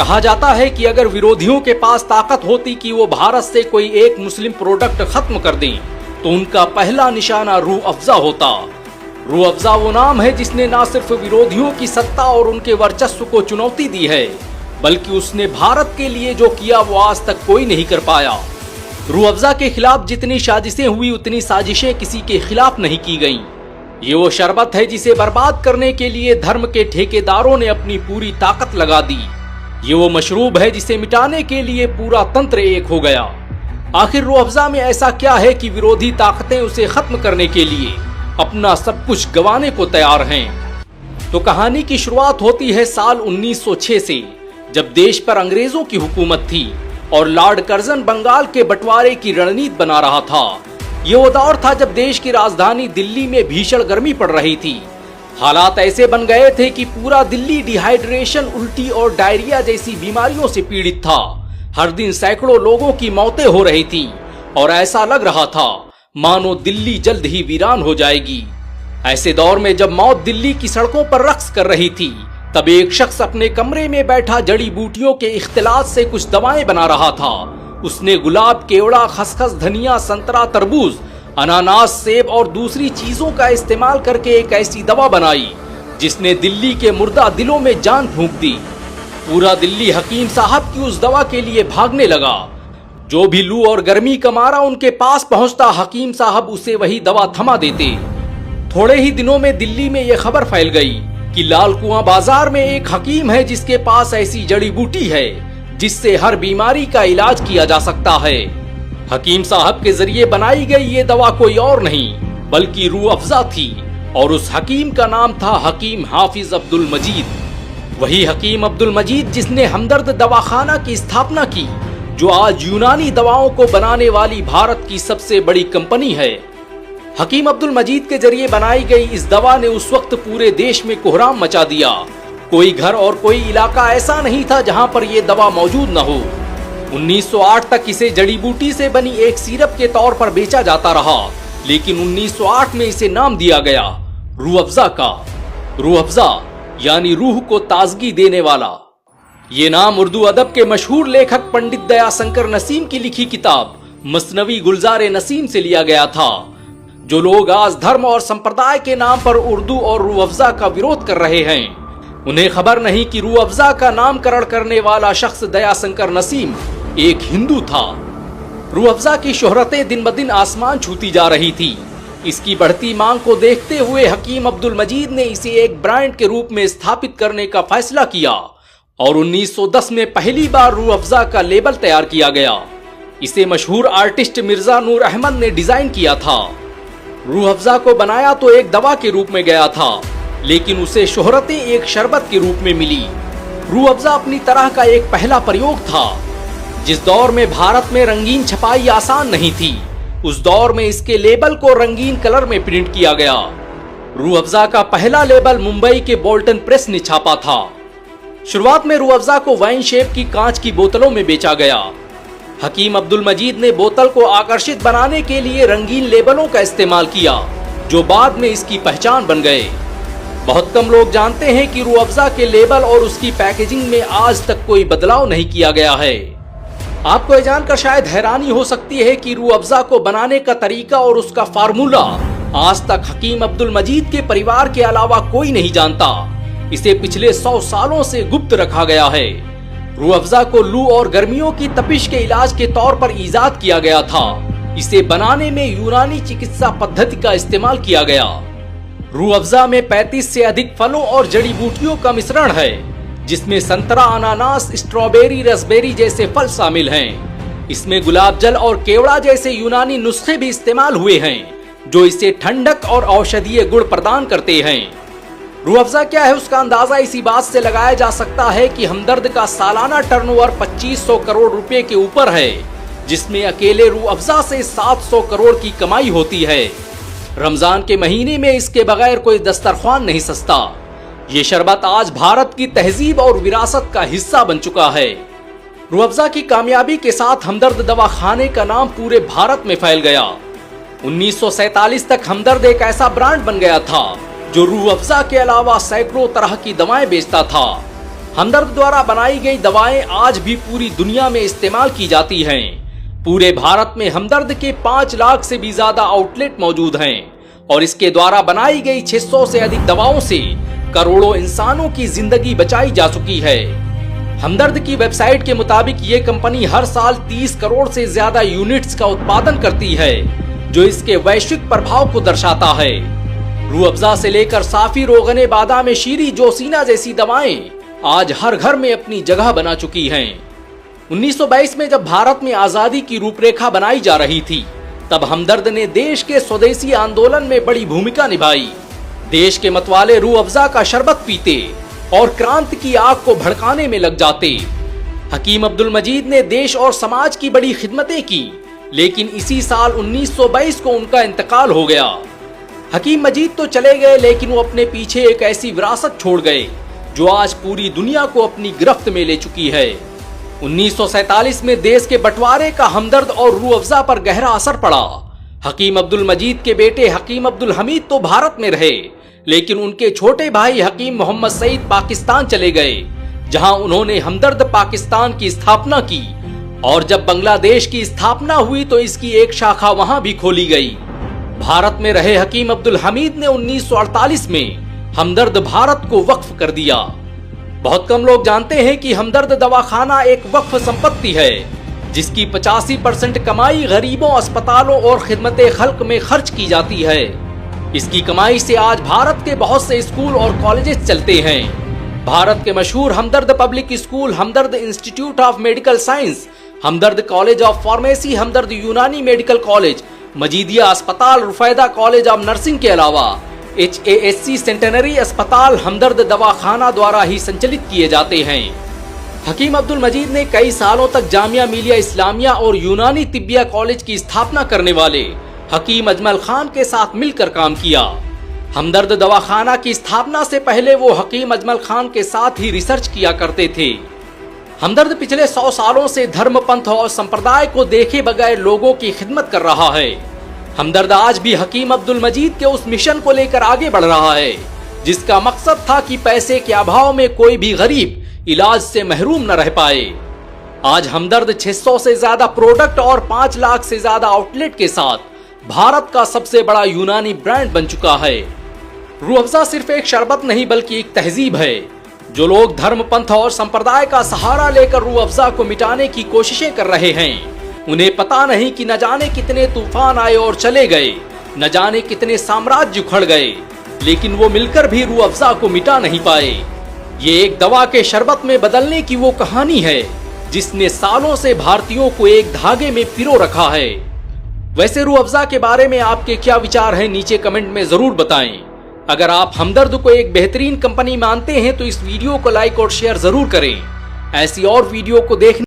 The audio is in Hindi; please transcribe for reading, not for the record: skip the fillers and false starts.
कहा जाता है कि अगर विरोधियों के पास ताकत होती कि वो भारत से कोई एक मुस्लिम प्रोडक्ट खत्म कर दें, तो उनका पहला निशाना रूह अफ़ज़ा होता। रूह अफ़ज़ा वो नाम है जिसने न सिर्फ विरोधियों की सत्ता और उनके वर्चस्व को चुनौती दी है, बल्कि उसने भारत के लिए जो किया वो आज तक कोई नहीं कर पाया। रूह अफ़ज़ा के खिलाफ जितनी साजिशें हुई उतनी साजिशें किसी के खिलाफ नहीं की गईं। ये वो शरबत है जिसे बर्बाद करने के लिए धर्म के ठेकेदारों ने अपनी पूरी ताकत लगा दी। ये वो मशरूब है जिसे मिटाने के लिए पूरा तंत्र एक हो गया। आखिर रूह अफ़ज़ा में ऐसा क्या है कि विरोधी ताकतें उसे खत्म करने के लिए अपना सब कुछ गंवाने को तैयार हैं? तो कहानी की शुरुआत होती है साल 1906 से, जब देश पर अंग्रेजों की हुकूमत थी और लॉर्ड कर्जन बंगाल के बंटवारे की रणनीति बना रहा था। ये वो दौर था जब देश की राजधानी दिल्ली में भीषण गर्मी पड़ रही थी। हालात ऐसे बन गए थे कि पूरा दिल्ली डिहाइड्रेशन, उल्टी और डायरिया जैसी बीमारियों से पीड़ित था। हर दिन सैकड़ों लोगों की मौतें हो रही थीं और ऐसा लग रहा था मानो दिल्ली जल्द ही वीरान हो जाएगी। ऐसे दौर में जब मौत दिल्ली की सड़कों पर रक्स कर रही थी, तब एक शख्स अपने कमरे में बैठा जड़ी बूटियों के इख्तिलात से कुछ दवाएं बना रहा था। उसने गुलाब, केवड़ा, खसखस, धनिया, संतरा, तरबूज, अनानास, सेब और दूसरी चीजों का इस्तेमाल करके एक ऐसी दवा बनाई जिसने दिल्ली के मुर्दा दिलों में जान फूंक दी। पूरा दिल्ली हकीम साहब की उस दवा के लिए भागने लगा। जो भी लू और गर्मी का मारा उनके पास पहुंचता, हकीम साहब उसे वही दवा थमा देते। थोड़े ही दिनों में दिल्ली में यह खबर फैल गई कि लाल कुआं बाजार में एक हकीम है जिसके पास ऐसी जड़ी बूटी है जिससे हर बीमारी का इलाज किया जा सकता है। हकीम साहब के जरिए बनाई गई ये दवा कोई और नहीं बल्कि रूह अफ़ज़ा थी और उस हकीम का नाम था हकीम हाफिज अब्दुल मजीद। वही हकीम अब्दुल मजीद जिसने हमदर्द दवाखाना की स्थापना की, जो आज यूनानी दवाओं को बनाने वाली भारत की सबसे बड़ी कंपनी है। हकीम अब्दुल मजीद के जरिए बनाई गई इस दवा ने उस वक्त पूरे देश में कोहराम मचा दिया। कोई घर और कोई इलाका ऐसा नहीं था जहां पर यह दवा मौजूद न हो। 1908 तक इसे जड़ी बूटी से बनी एक सिरप के तौर पर बेचा जाता रहा, लेकिन 1908 में इसे नाम दिया गया रूह अफ़ज़ा का। रूह अफ़ज़ा यानी रूह को ताजगी देने वाला। ये नाम उर्दू अदब के मशहूर लेखक पंडित दयाशंकर नसीम की लिखी किताब मसनवी गुलजार नसीम से लिया गया था। जो लोग आज धर्म और संप्रदाय के नाम पर उर्दू और रूह अफ़ज़ा का विरोध कर रहे हैं, उन्हें खबर नहीं कि रूह अफ़ज़ा का नामकरण करने वाला शख्स दयाशंकर नसीम एक हिंदू था। रूह अफ़ज़ा की शोहरतें दिन ब दिन आसमान छूती जा रही थी। इसकी बढ़ती मांग को देखते हुए हकीम अब्दुल मजीद ने इसे एक ब्रांड के रूप में स्थापित करने का फैसला किया और 1910 में पहली बार रूह अफ़ज़ा का लेबल तैयार किया गया। इसे मशहूर आर्टिस्ट मिर्जा नूर अहमद ने डिजाइन किया था। रूह अफ़ज़ा को बनाया तो एक दवा के रूप में गया था, लेकिन उसे शोहरतें एक शरबत के रूप में मिली। रूह अफ़ज़ा अपनी तरह का एक पहला प्रयोग था। जिस दौर में भारत में रंगीन छपाई आसान नहीं थी, उस दौर में इसके लेबल को रंगीन कलर में प्रिंट किया गया। रूह अफ़ज़ा का पहला लेबल मुंबई के बोल्टन प्रेस ने छापा था। शुरुआत में रूह अफ़ज़ा को वाइन शेप की कांच की बोतलों में बेचा गया। हकीम अब्दुल मजीद ने बोतल को आकर्षित बनाने के लिए रंगीन लेबलों का इस्तेमाल किया, जो बाद में इसकी पहचान बन गए। बहुत कम लोग जानते हैं कि रूह अफ़ज़ा के लेबल और उसकी पैकेजिंग में आज तक कोई बदलाव नहीं किया गया है। आपको यह जानकर शायद हैरानी हो सकती है कि रूह अफ़ज़ा को बनाने का तरीका और उसका फार्मूला आज तक हकीम अब्दुल मजीद के परिवार के अलावा कोई नहीं जानता। इसे पिछले 100 सालों से गुप्त रखा गया है। रूह अफ़ज़ा को लू और गर्मियों की तपिश के इलाज के तौर पर इजाद किया गया था। इसे बनाने में यूनानी चिकित्सा पद्धति का इस्तेमाल किया गया। रूह अफ़ज़ा में 35 से अधिक फलों और जड़ी बूटियों का मिश्रण है, जिसमें संतरा, अनानास, स्ट्रॉबेरी, रसबेरी जैसे फल शामिल हैं। इसमें गुलाब जल और केवड़ा जैसे यूनानी नुस्खे भी इस्तेमाल हुए हैं, जो इसे ठंडक और औषधीय गुण प्रदान करते हैं। रूह अफ़ज़ा क्या है उसका अंदाजा इसी बात से लगाया जा सकता है कि हमदर्द का सालाना टर्नओवर 2500 करोड़ रुपए के ऊपर है, जिसमें अकेले रूह अफ़ज़ा से 700 करोड़ की कमाई होती है। रमजान के महीने में इसके बगैर कोई दस्तरख्वान नहीं सजता। ये शरबत आज भारत की तहजीब और विरासत का हिस्सा बन चुका है। रूह अफ़ज़ा की कामयाबी के साथ हमदर्द दवाखाने का नाम पूरे भारत में फैल गया। 1947 तक हमदर्द एक ऐसा ब्रांड बन गया था जो रूह अफ़ज़ा के अलावा सैकड़ों तरह की दवाएं बेचता था। हमदर्द द्वारा बनाई गई दवाएं आज भी पूरी दुनिया में इस्तेमाल की जाती हैं। पूरे भारत में हमदर्द के 5 लाख से भी ज्यादा आउटलेट मौजूद हैं और इसके द्वारा बनाई गई 600 से अधिक दवाओं से करोड़ों इंसानों की जिंदगी बचाई जा चुकी है। हमदर्द की वेबसाइट के मुताबिक ये कंपनी हर साल 30 करोड़ से ज्यादा यूनिट्स का उत्पादन करती है, जो इसके वैश्विक प्रभाव को दर्शाता है। रूह अफ़ज़ा से लेकर साफी, रोगने, बादाम शीरी, जोसीना जैसी दवाएं आज हर घर में अपनी जगह बना चुकी हैं। 1922 में जब भारत में आजादी की रूपरेखा बनाई जा रही थी, तब हमदर्द ने देश के स्वदेशी आंदोलन में बड़ी भूमिका निभाई। देश के मतवाले रूह अफ़ज़ा का शरबत पीते और क्रांति की आग को भड़काने में लग जाते। हकीम अब्दुल मजीद ने देश और समाज की बड़ी खिदमतें की, लेकिन इसी साल 1922 को उनका इंतकाल हो गया। हकीम मजीद तो चले गए, लेकिन वो अपने पीछे एक ऐसी विरासत छोड़ गए जो आज पूरी दुनिया को अपनी गिरफ्त में ले चुकी है। 1947 में देश के बंटवारे का हमदर्द और रूह अफ़ज़ा पर गहरा असर पड़ा। हकीम अब्दुल मजीद के बेटे हकीम अब्दुल हमीद तो भारत में रहे, लेकिन उनके छोटे भाई हकीम मोहम्मद सईद पाकिस्तान चले गए, जहां उन्होंने हमदर्द पाकिस्तान की स्थापना की। और जब बांग्लादेश की स्थापना हुई तो इसकी एक शाखा वहां भी खोली गई। भारत में रहे हकीम अब्दुल हमीद ने 1948 में हमदर्द भारत को वक्फ कर दिया। बहुत कम लोग जानते हैं कि हमदर्द दवाखाना एक वक्फ संपत्ति है, जिसकी 85% कमाई गरीबों, अस्पतालों और खिदमत खल्क में खर्च की जाती है। इसकी कमाई से आज भारत के बहुत से स्कूल और कॉलेजेस चलते हैं। भारत के मशहूर Hamdard public school, Hamdard institute of medical science, Hamdard college of pharmacy, Hamdard Unani medical college, Majidia अस्पताल, रुफैदा कॉलेज ऑफ नर्सिंग के अलावा HASC सेंटेनरी अस्पताल हमदर्द दवाखाना द्वारा ही संचालित किए जाते हैं। हकीम अब्दुल मजीद ने कई सालों तक जामिया मिलिया इस्लामिया और यूनानी तिब्बिया कॉलेज की स्थापना करने वाले हकीम अजमल खान के साथ मिलकर काम किया। हमदर्द दवाखाना की स्थापना से पहले वो हकीम अजमल खान के साथ ही रिसर्च किया करते थे। हमदर्द पिछले 100 सालों से धर्म, पंथ और संप्रदाय को देखे बगैर लोगों की खिदमत कर रहा है। हमदर्द आज भी हकीम अब्दुल मजीद के उस मिशन को लेकर आगे बढ़ रहा है, जिसका मकसद था कि पैसे के अभाव में कोई भी गरीब इलाज से महरूम न रह पाए। आज हमदर्द 600 से ज्यादा प्रोडक्ट और 5 लाख से ज्यादा आउटलेट के साथ भारत का सबसे बड़ा यूनानी ब्रांड बन चुका है। रूह अफ़ज़ा सिर्फ एक शरबत नहीं, बल्कि एक तहजीब है। जो लोग धर्म, पंथ और संप्रदाय का सहारा लेकर रूह अफ़ज़ा को मिटाने की कोशिशें कर रहे हैं, उन्हें पता नहीं कि न जाने कितने तूफान आए और चले गए, न जाने कितने साम्राज्य उखड़ गए, लेकिन वो मिलकर भी रूह अफ़ज़ा को मिटा नहीं पाए। ये एक दवा के शरबत में बदलने की वो कहानी है, जिसने सालों से भारतीयों को एक धागे में पिरो रखा है। वैसे रूह अफ़ज़ा के बारे में आपके क्या विचार हैं, नीचे कमेंट में जरूर बताएं। अगर आप हमदर्द को एक बेहतरीन कंपनी मानते हैं तो इस वीडियो को लाइक और शेयर जरूर करें। ऐसी और वीडियो को देखने